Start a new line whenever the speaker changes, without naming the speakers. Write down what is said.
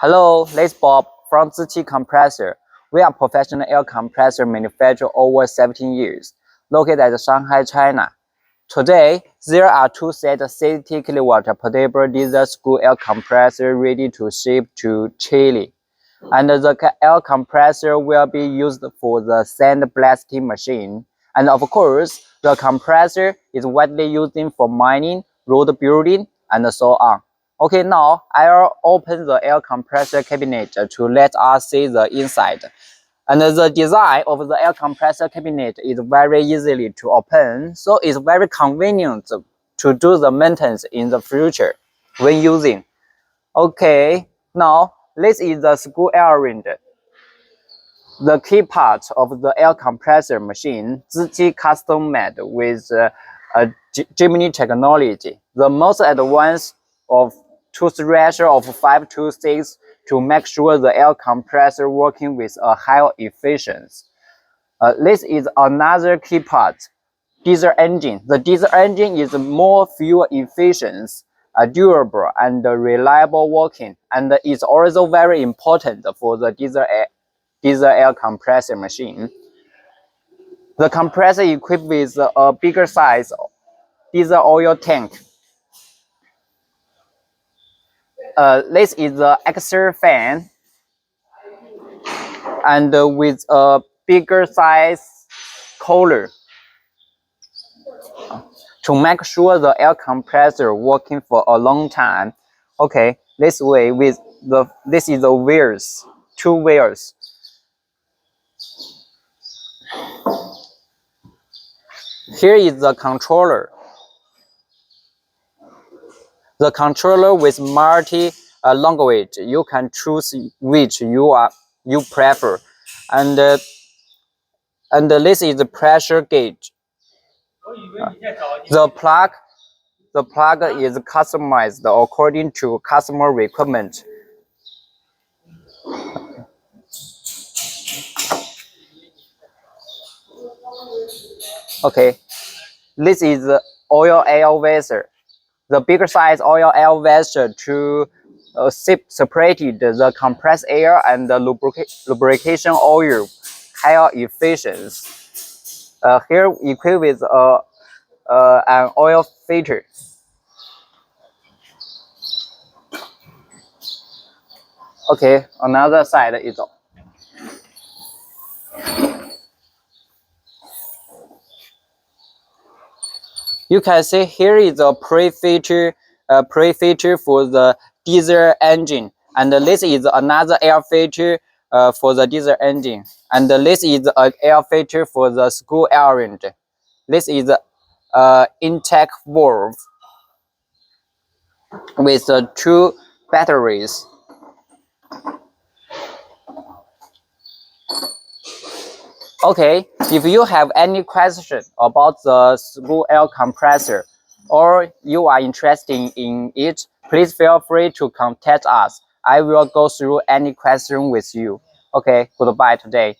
Hello, this is Bob from ZIQI Compressor. We are professional air compressor manufacturer over 17 years, located at Shanghai, China. Today, there are two sets of 60 kW portable diesel school air compressor ready to ship to Chile. And the air compressor will be used for the sandblasting machine. And of course, the compressor is widely used for mining, road building, and so on. Okay, now I'll open the air compressor cabinet to let us see the inside. And the design of the air compressor cabinet is very easily to open, so it's very convenient to do the maintenance in the future when using. Okay, now this is the screw element. The key part of the air compressor machine, ZIQI custom made with GMD technology, the most advanced of tooth ratio of 5 to 6 to make sure the air compressor working with a high efficiency. This is another key part, diesel engine. The diesel engine is more fuel efficient, durable and reliable working, and is also very important for the diesel air compressor machine. The compressor equipped with a bigger size diesel oil tank. This is the axial fan, and with a bigger size cooler to make sure the air compressor working for a long time. Okay, this way this is the wheels, two wheels. Here is the controller. The controller with multi language. You can choose which you prefer, and this is the pressure gauge. The plug is customized according to customer requirement. Okay, this is the oil air vessel. The bigger size oil air vessel to separated the compressed air and the lubrication oil, higher efficiency. Here equipped with an oil filter. Okay, another side is you can see here is a pre-filter for the diesel engine, and this is another air filter for the diesel engine, and this is an air filter for the screw element. This is intake valve with two batteries. Okay, if you have any question about the screw air compressor or you are interested in it, please feel free to contact us. I will go through any question with you. Okay, goodbye today.